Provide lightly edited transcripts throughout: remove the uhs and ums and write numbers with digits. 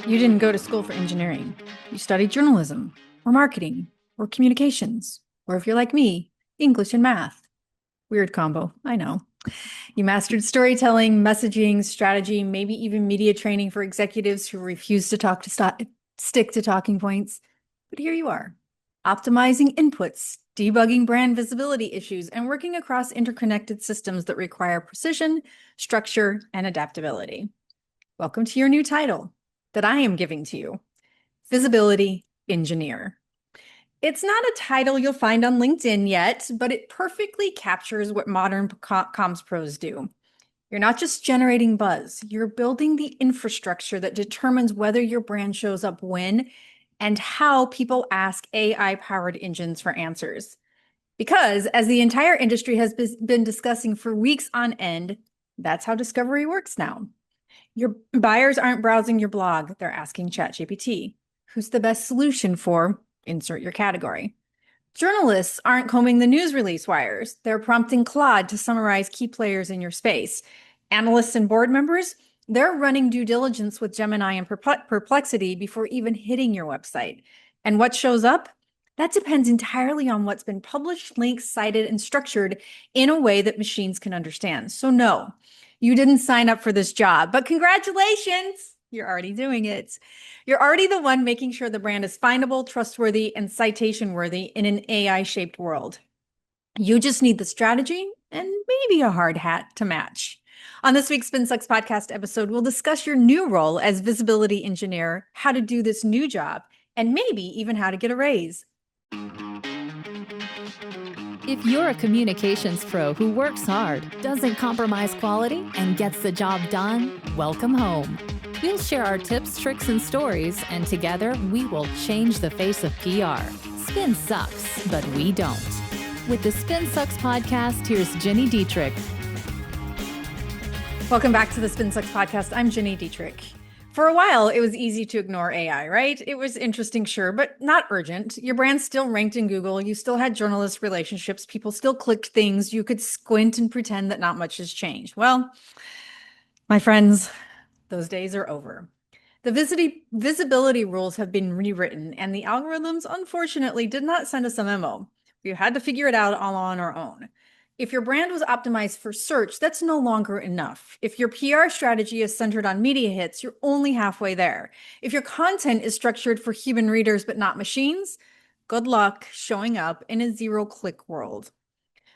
You didn't go to school for engineering. You studied journalism or marketing or communications, or if you're like me, English and math. Weird combo, I know. You mastered storytelling, messaging, strategy, maybe even media training for executives who refuse to stick to talking points. But here you are, optimizing inputs, debugging brand visibility issues, and working across interconnected systems that require precision, structure, and adaptability. Welcome to your new title that I am giving to you, Visibility Engineer. It's not a title you'll find on LinkedIn yet, but it perfectly captures what modern comms pros do. You're not just generating buzz, you're building the infrastructure that determines whether your brand shows up when and how people ask AI-powered engines for answers. Because, as the entire industry has been discussing for weeks on end, that's how discovery works now. Your buyers aren't browsing your blog, they're asking ChatGPT, who's the best solution for insert your category. Journalists aren't combing the news release wires, they're prompting Claude to summarize key players in your space. Analysts and board members, they're running due diligence with Gemini and Perplexity before even hitting your website. And what shows up? That depends entirely on what's been published, linked, cited, and structured in a way that machines can understand. So no, you didn't sign up for this job, but congratulations, you're already doing it. You're already the one making sure the brand is findable, trustworthy, and citation-worthy in an AI-shaped world. You just need the strategy and maybe a hard hat to match. On this week's Spin Sucks podcast episode, we'll discuss your new role as visibility engineer, how to do this new job, and maybe even how to get a raise. If you're a communications pro who works hard, doesn't compromise quality, and gets the job done, welcome home. We'll share our tips, tricks, and stories, and together we will change the face of PR. Spin sucks, but we don't. With the Spin Sucks podcast, here's Gini Dietrich. Welcome back to the Spin Sucks podcast. I'm Gini Dietrich. For a while, it was easy to ignore AI, right? It was interesting, sure, but not urgent. Your brand still ranked in Google. You still had journalist relationships. People still clicked things. You could squint and pretend that not much has changed. Well, my friends, those days are over. The visibility rules have been rewritten, and the algorithms, unfortunately, did not send us a memo. We had to figure it out all on our own. If your brand was optimized for search, that's no longer enough. If your PR strategy is centered on media hits, you're only halfway there. If your content is structured for human readers but not machines, good luck showing up in a zero-click world.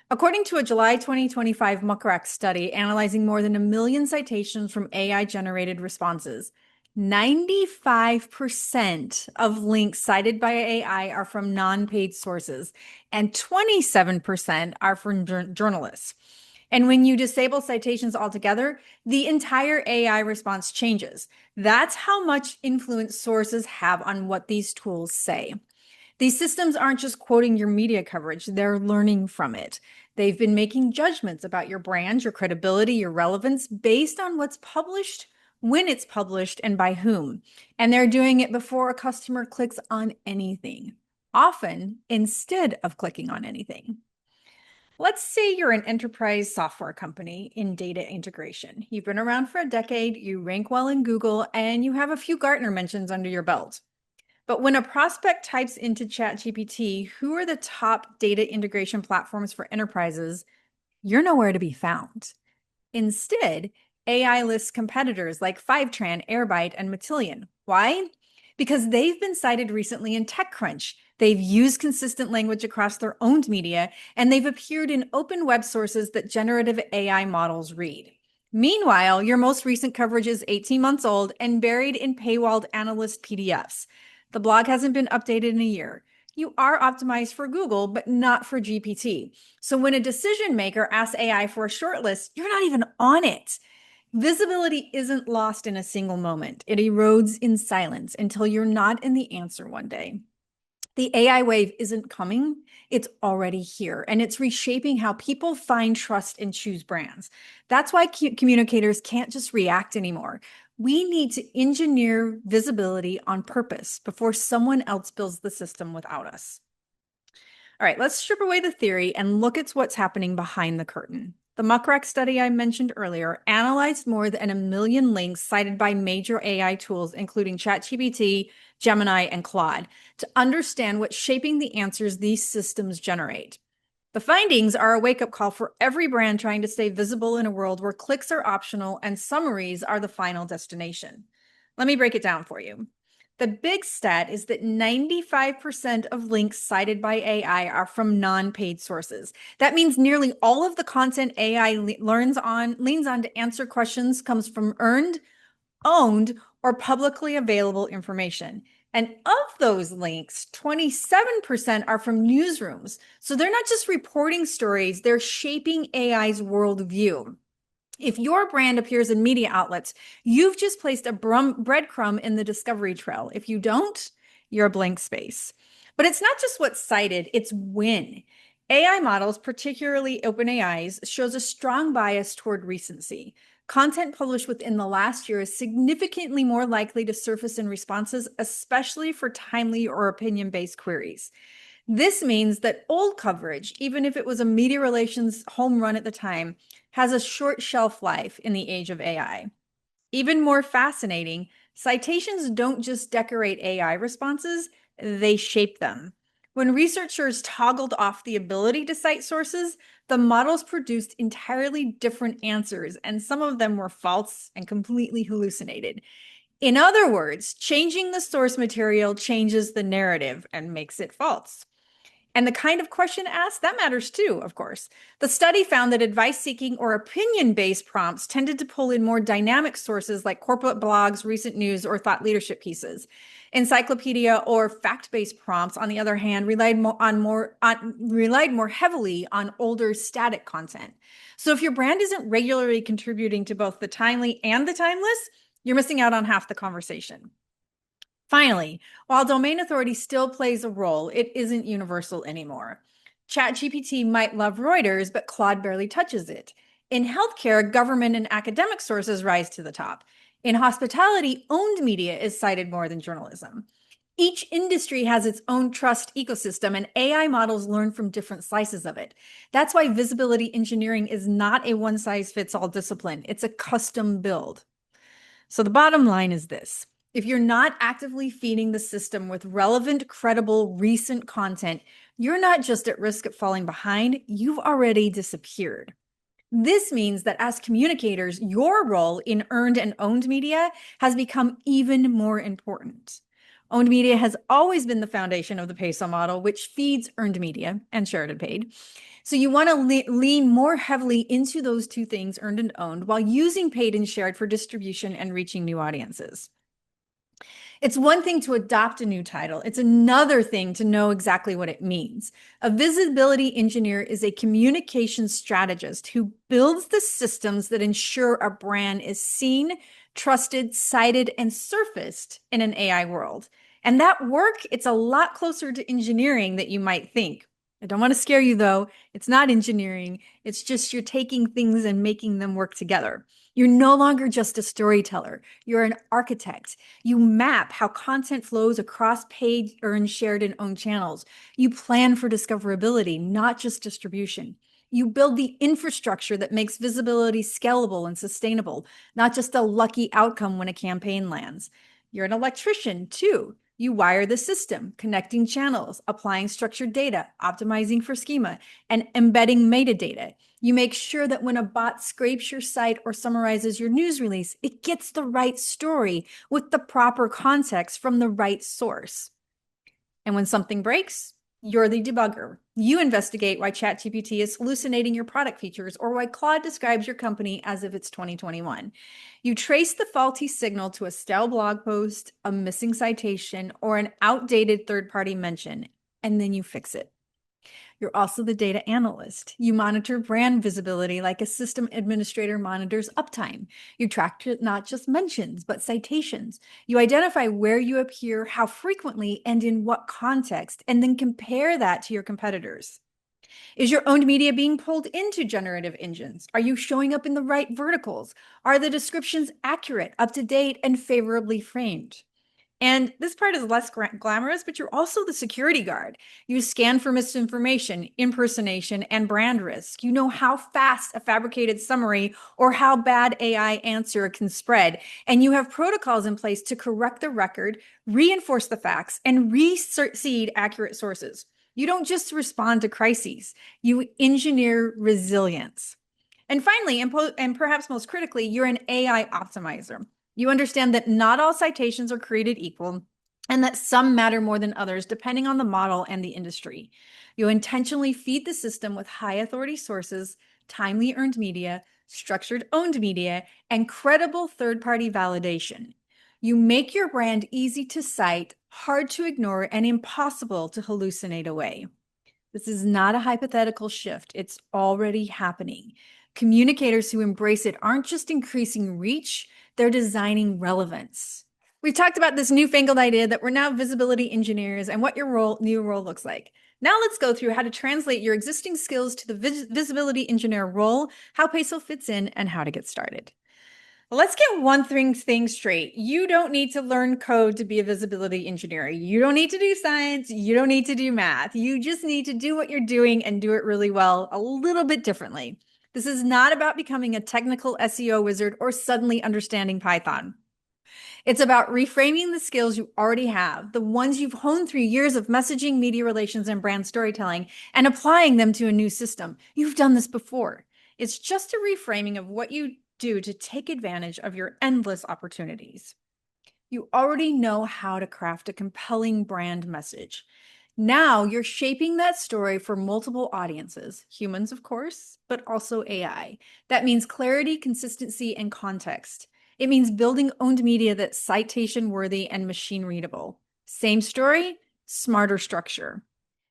According to a July 2025 Muckrack study analyzing more than 1 million citations from AI-generated responses, 95% of links cited by AI are from non-paid sources, and 27% are from journalists. And when you disable citations altogether, the entire AI response changes. That's how much influence sources have on what these tools say. These systems aren't just quoting your media coverage, they're learning from it. They've been making judgments about your brand, your credibility, your relevance based on what's published, when it's published, and by whom. And they're doing it before a customer clicks on anything, often instead of clicking on anything. Let's say you're an enterprise software company in data integration. You've been around for a decade, you rank well in Google, and you have a few Gartner mentions under your belt. But when a prospect types into ChatGPT, who are the top data integration platforms for enterprises, you're nowhere to be found. Instead, AI lists competitors like Fivetran, Airbyte, and Matillion. Why? Because they've been cited recently in TechCrunch. They've used consistent language across their owned media, and they've appeared in open web sources that generative AI models read. Meanwhile, your most recent coverage is 18 months old and buried in paywalled analyst PDFs. The blog hasn't been updated in a year. You are optimized for Google, but not for GPT. So when a decision maker asks AI for a shortlist, you're not even on it. Visibility isn't lost in a single moment. It erodes in silence until you're not in the answer one day. The AI wave isn't coming, it's already here, and it's reshaping how people find, trust, and choose brands. That's why communicators can't just react anymore. We need to engineer visibility on purpose before someone else builds the system without us. All right, let's strip away the theory and look at what's happening behind the curtain. The Muckrack study I mentioned earlier analyzed more than 1 million links cited by major AI tools, including ChatGPT, Gemini, and Claude, to understand what's shaping the answers these systems generate. The findings are a wake-up call for every brand trying to stay visible in a world where clicks are optional and summaries are the final destination. Let me break it down for you. The big stat is that 95% of links cited by AI are from non-paid sources. That means nearly all of the content AI leans on to answer questions comes from earned, owned, or publicly available information. And of those links, 27% are from newsrooms. So they're not just reporting stories, they're shaping AI's worldview. If your brand appears in media outlets, you've just placed a breadcrumb in the discovery trail. If you don't, you're a blank space. But it's not just what's cited, it's when. AI models, particularly OpenAI's, shows a strong bias toward recency. Content published within the last year is significantly more likely to surface in responses, especially for timely or opinion-based queries. This means that old coverage, even if it was a media relations home run at the time, has a short shelf life in the age of AI. Even more fascinating, citations don't just decorate AI responses, they shape them. When researchers toggled off the ability to cite sources, the models produced entirely different answers, and some of them were false and completely hallucinated. In other words, changing the source material changes the narrative and makes it false. And the kind of question asked, that matters too, of course. The study found that advice-seeking or opinion-based prompts tended to pull in more dynamic sources like corporate blogs, recent news, or thought leadership pieces. Encyclopedia or fact-based prompts, on the other hand, relied more heavily on older static content. So if your brand isn't regularly contributing to both the timely and the timeless, you're missing out on half the conversation. Finally, while domain authority still plays a role, it isn't universal anymore. ChatGPT might love Reuters, but Claude barely touches it. In healthcare, government and academic sources rise to the top. In hospitality, owned media is cited more than journalism. Each industry has its own trust ecosystem, and AI models learn from different slices of it. That's why visibility engineering is not a one-size-fits-all discipline. It's a custom build. So the bottom line is this. If you're not actively feeding the system with relevant, credible, recent content, you're not just at risk of falling behind, you've already disappeared. This means that as communicators, your role in earned and owned media has become even more important. Owned media has always been the foundation of the PESO model, which feeds earned media and shared and paid. So you want to lean more heavily into those two things, earned and owned, while using paid and shared for distribution and reaching new audiences. It's one thing to adopt a new title. It's another thing to know exactly what it means. A visibility engineer is a communication strategist who builds the systems that ensure a brand is seen, trusted, cited, and surfaced in an AI world. And that work, it's a lot closer to engineering than you might think. I don't want to scare you though. It's not engineering. It's just you're taking things and making them work together. You're no longer just a storyteller. You're an architect. You map how content flows across paid, earned, shared, and owned channels. You plan for discoverability, not just distribution. You build the infrastructure that makes visibility scalable and sustainable, not just a lucky outcome when a campaign lands. You're an electrician too. You wire the system, connecting channels, applying structured data, optimizing for schema, and embedding metadata. You make sure that when a bot scrapes your site or summarizes your news release, it gets the right story with the proper context from the right source. And when something breaks, you're the debugger. You investigate why ChatGPT is hallucinating your product features or why Claude describes your company as if it's 2021. You trace the faulty signal to a stale blog post, a missing citation, or an outdated third-party mention, and then you fix it. You're also the data analyst. You monitor brand visibility like a system administrator monitors uptime. You track not just mentions, but citations. You identify where you appear, how frequently, and in what context, and then compare that to your competitors. Is your owned media being pulled into generative engines? Are you showing up in the right verticals? Are the descriptions accurate, up to date, and favorably framed? And this part is less glamorous, but you're also the security guard. You scan for misinformation, impersonation, and brand risk. You know how fast a fabricated summary or how bad AI answer can spread. And you have protocols in place to correct the record, reinforce the facts, and reseed accurate sources. You don't just respond to crises, you engineer resilience. And finally, and perhaps most critically, you're an AI optimizer. You understand that not all citations are created equal and that some matter more than others depending on the model and the industry. You intentionally feed the system with high authority sources, timely earned media, structured owned media, and credible third-party validation. You make your brand easy to cite, hard to ignore, and impossible to hallucinate away. This is not a hypothetical shift. It's already happening. Communicators who embrace it aren't just increasing reach, they're designing relevance. We've talked about this newfangled idea that we're now visibility engineers and what your new role looks like. Now let's go through how to translate your existing skills to the visibility engineer role, how PESO fits in, and how to get started. Let's get one thing straight. You don't need to learn code to be a visibility engineer. You don't need to do science. You don't need to do math. You just need to do what you're doing and do it really well, a little bit differently. This is not about becoming a technical SEO wizard or suddenly understanding Python. It's about reframing the skills you already have, the ones you've honed through years of messaging, media relations, and brand storytelling, and applying them to a new system. You've done this before. It's just a reframing of what you do to take advantage of your endless opportunities. You already know how to craft a compelling brand message. Now you're shaping that story for multiple audiences, humans, of course, but also AI. That means clarity, consistency, and context. It means building owned media that's citation worthy and machine readable. Same story, smarter structure.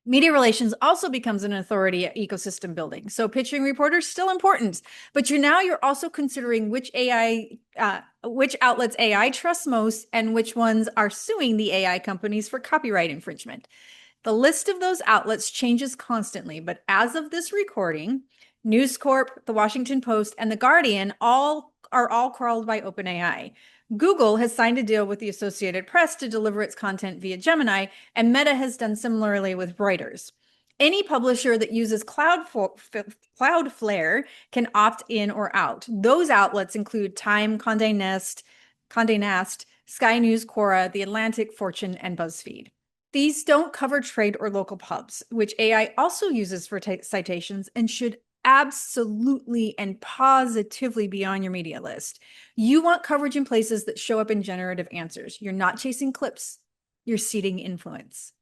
Media relations also becomes an authority at ecosystem building. So pitching reporters still important, but you're also considering which outlets AI trusts most and which ones are suing the AI companies for copyright infringement. The list of those outlets changes constantly, but as of this recording, News Corp, The Washington Post, and The Guardian are all crawled by OpenAI. Google has signed a deal with the Associated Press to deliver its content via Gemini, and Meta has done similarly with Reuters. Any publisher that uses Cloudflare can opt in or out. Those outlets include Time, Condé Nast, Sky News, Quora, The Atlantic, Fortune, and BuzzFeed. These don't cover trade or local pubs, which AI also uses for citations and should absolutely and positively be on your media list. You want coverage in places that show up in generative answers. You're not chasing clips, you're seeding influence.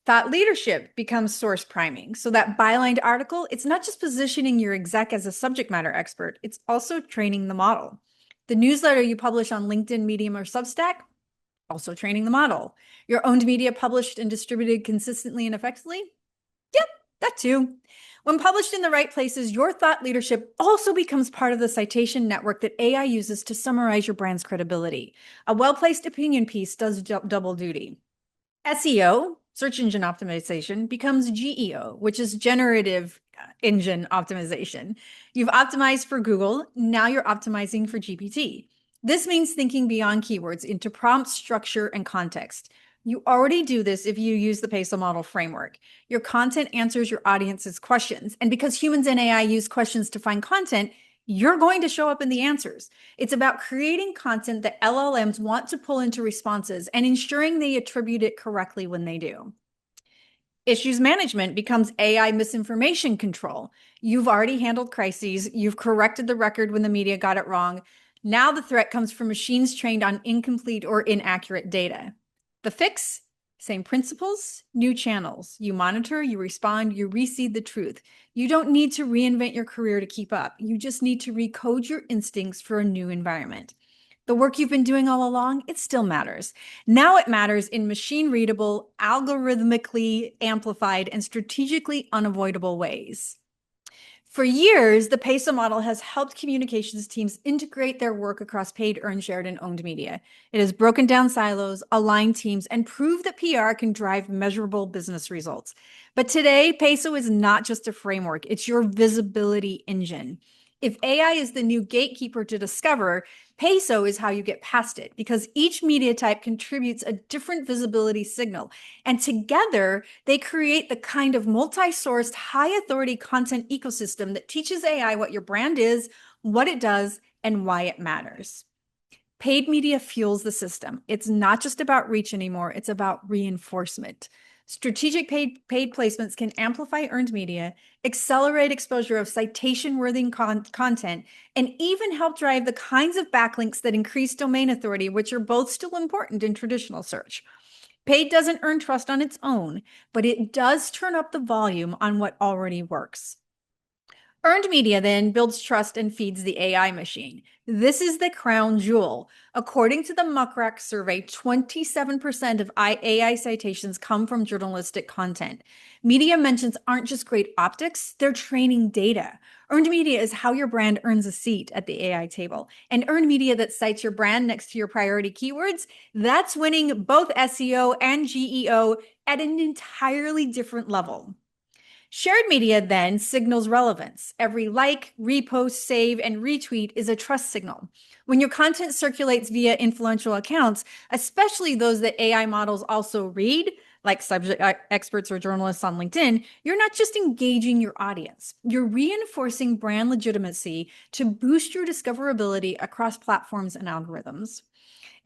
Thought leadership becomes source priming. So that bylined article, it's not just positioning your exec as a subject matter expert, it's also training the model. The newsletter you publish on LinkedIn, Medium, or Substack, also training the model. Your owned media published and distributed consistently and effectively? Yep, that too. When published in the right places, your thought leadership also becomes part of the citation network that AI uses to summarize your brand's credibility. A well-placed opinion piece does double duty. SEO, search engine optimization, becomes GEO, which is generative engine optimization. You've optimized for Google, now you're optimizing for GPT. This means thinking beyond keywords into prompt structure and context. You already do this if you use the PESO model framework. Your content answers your audience's questions. And because humans and AI use questions to find content, you're going to show up in the answers. It's about creating content that LLMs want to pull into responses and ensuring they attribute it correctly when they do. Issues management becomes AI misinformation control. You've already handled crises. You've corrected the record when the media got it wrong. Now the threat comes from machines trained on incomplete or inaccurate data. The fix, same principles, new channels. You monitor, you respond, you reseed the truth. You don't need to reinvent your career to keep up. You just need to recode your instincts for a new environment. The work you've been doing all along, it still matters. Now it matters in machine readable, algorithmically amplified, and strategically unavoidable ways. For years, the PESO model has helped communications teams integrate their work across paid, earned, shared, and owned media. It has broken down silos, aligned teams, and proved that PR can drive measurable business results. But today, PESO is not just a framework, it's your visibility engine. If AI is the new gatekeeper to discover, PESO is how you get past it, because each media type contributes a different visibility signal. And together, they create the kind of multi-sourced, high-authority content ecosystem that teaches AI what your brand is, what it does, and why it matters. Paid media fuels the system. It's not just about reach anymore, it's about reinforcement. Strategic paid placements can amplify earned media, accelerate exposure of citation-worthy content, and even help drive the kinds of backlinks that increase domain authority, which are both still important in traditional search. Paid doesn't earn trust on its own, but it does turn up the volume on what already works. Earned media then builds trust and feeds the AI machine. This is the crown jewel. According to the Muckrack survey, 27% of AI citations come from journalistic content. Media mentions aren't just great optics, they're training data. Earned media is how your brand earns a seat at the AI table. And earned media that cites your brand next to your priority keywords, that's winning both SEO and GEO at an entirely different level. Shared media then signals relevance. Every like, repost, save, and retweet is a trust signal. When your content circulates via influential accounts, especially those that AI models also read, like subject experts or journalists on LinkedIn, you're not just engaging your audience, you're reinforcing brand legitimacy to boost your discoverability across platforms and algorithms.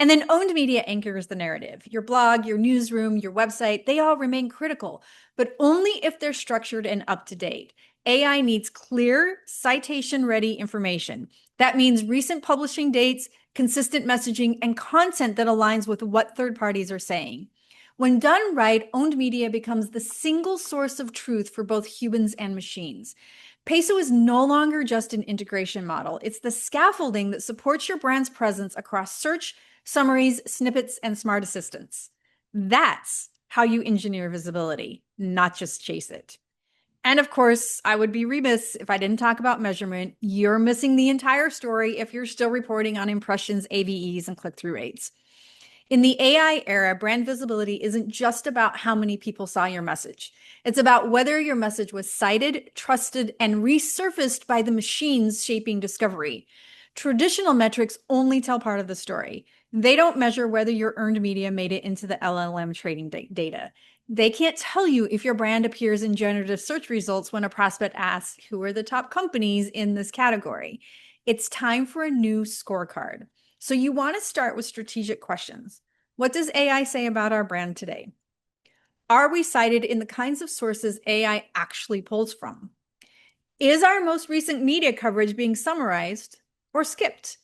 And then owned media anchors the narrative. Your blog, your newsroom, your website, they all remain critical, but only if they're structured and up to date. AI needs clear, citation-ready information. That means recent publishing dates, consistent messaging, and content that aligns with what third parties are saying. When done right, owned media becomes the single source of truth for both humans and machines. PESO is no longer just an integration model. It's the scaffolding that supports your brand's presence across search, summaries, snippets, and smart assistants. That's how you engineer visibility, not just chase it. And of course, I would be remiss if I didn't talk about measurement. You're missing the entire story if you're still reporting on impressions, AVEs, and click-through rates. In the AI era, brand visibility isn't just about how many people saw your message. It's about whether your message was cited, trusted, and resurfaced by the machines shaping discovery. Traditional metrics only tell part of the story. They don't measure whether your earned media made it into the LLM trading data. They can't tell you if your brand appears in generative search results when a prospect asks, who are the top companies in this category? It's time for a new scorecard. So you want to start with strategic questions. What does AI say about our brand today? Are we cited in the kinds of sources AI actually pulls from? Is our most recent media coverage being summarized or skipped?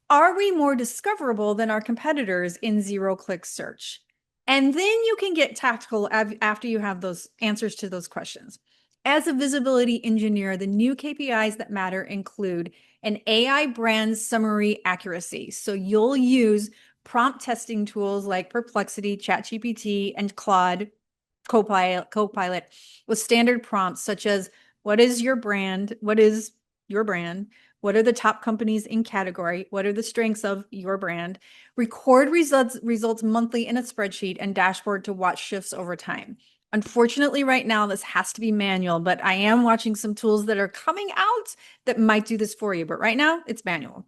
Are we more discoverable than our competitors in zero-click search? And then you can get tactical after you have those answers to those questions. As a visibility engineer, the new KPIs that matter include an AI brand summary accuracy. So you'll use prompt testing tools like Perplexity, ChatGPT, and Claude Copilot with standard prompts such as, what is your brand? What is your brand? What are the top companies in category? What are the strengths of your brand? Record results monthly in a spreadsheet and dashboard to watch shifts over time. Unfortunately, right now, this has to be manual, but I am watching some tools that are coming out that might do this for you. But right now, it's manual.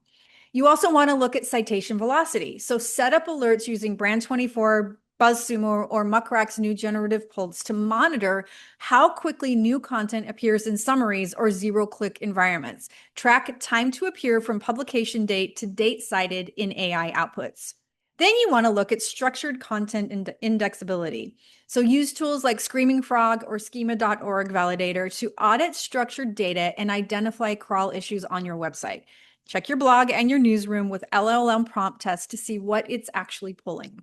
You also want to look at citation velocity. So set up alerts using Brand24, BuzzSumo, or Muckrack's new generative pulse to monitor how quickly new content appears in summaries or zero-click environments. Track time to appear from publication date to date cited in AI outputs. Then you want to look at structured content indexability. So use tools like Screaming Frog or schema.org validator to audit structured data and identify crawl issues on your website. Check your blog and your newsroom with LLM prompt tests to see what it's actually pulling.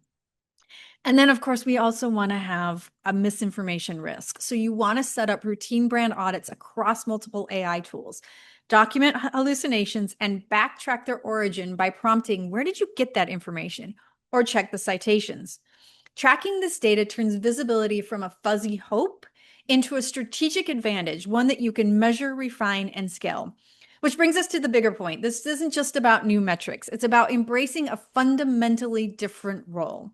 And then, of course, we also want to have a misinformation risk. So you want to set up routine brand audits across multiple AI tools, document hallucinations, and backtrack their origin by prompting, where did you get that information? Or check the citations. Tracking this data turns visibility from a fuzzy hope into a strategic advantage, one that you can measure, refine, and scale. Which brings us to the bigger point. This isn't just about new metrics. It's about embracing a fundamentally different role.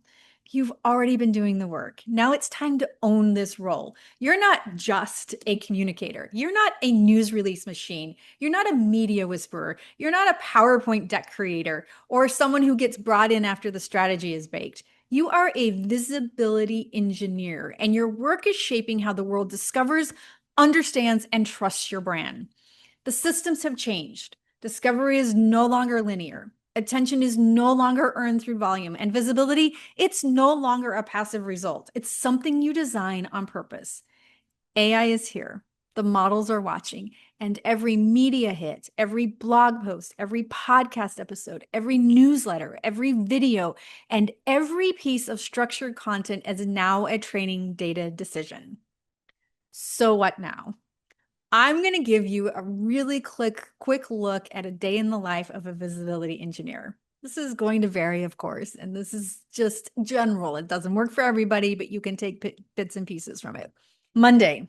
You've already been doing the work. Now it's time to own this role. You're not just a communicator. You're not a news release machine. You're not a media whisperer. You're not a PowerPoint deck creator or someone who gets brought in after the strategy is baked. You are a visibility engineer, and your work is shaping how the world discovers, understands, and trusts your brand. The systems have changed. Discovery is no longer linear. Attention is no longer earned through volume, and visibility, it's no longer a passive result. It's something you design on purpose. AI is here. The models are watching, and every media hit, every blog post, every podcast episode, every newsletter, every video, and every piece of structured content is now a training data decision. So what now? I'm going to give you a really quick look at a day in the life of a visibility engineer. This is going to vary, of course, and this is just general. It doesn't work for everybody, but you can take bits and pieces from it. Monday,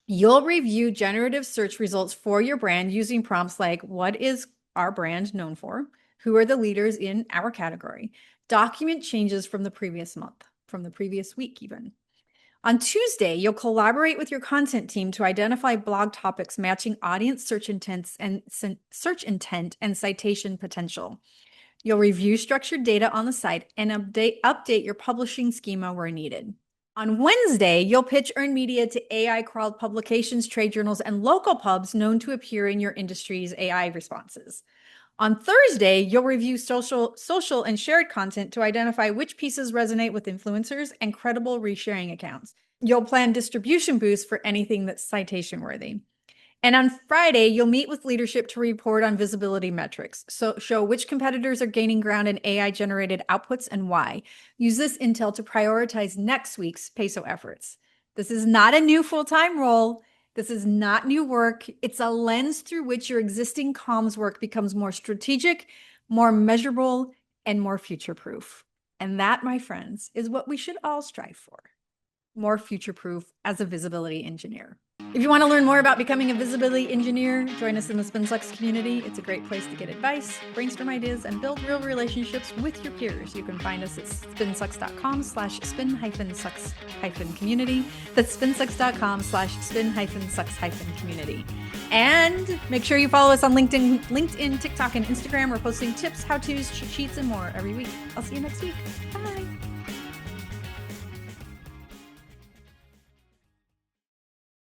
you'll review generative search results for your brand using prompts like, what is our brand known for? Who are the leaders in our category? Document changes from the previous month, from the previous week even. On Tuesday, you'll collaborate with your content team to identify blog topics matching audience search intent and citation potential. You'll review structured data on the site and update your publishing schema where needed. On Wednesday, you'll pitch earned media to AI-crawled publications, trade journals, and local pubs known to appear in your industry's AI responses. On Thursday, you'll review social and shared content to identify which pieces resonate with influencers and credible resharing accounts. You'll plan distribution boosts for anything that's citation-worthy. And on Friday, you'll meet with leadership to report on visibility metrics. So show which competitors are gaining ground in AI-generated outputs and why. Use this intel to prioritize next week's PESO efforts. This is not a new full-time role. This is not new work. It's a lens through which your existing comms work becomes more strategic, more measurable, and more future-proof. And that, my friends, is what we should all strive for. More future-proof as a visibility engineer. If you want to learn more about becoming a visibility engineer, join us in the SpinSucks community. It's a great place to get advice, brainstorm ideas, and build real relationships with your peers. You can find us at spinsucks.com/spin-sucks-community. That's spinsucks.com/spin-sucks-community. And make sure you follow us on LinkedIn, TikTok, and Instagram. We're posting tips, how-tos, cheat sheets, and more every week. I'll see you next week. Bye.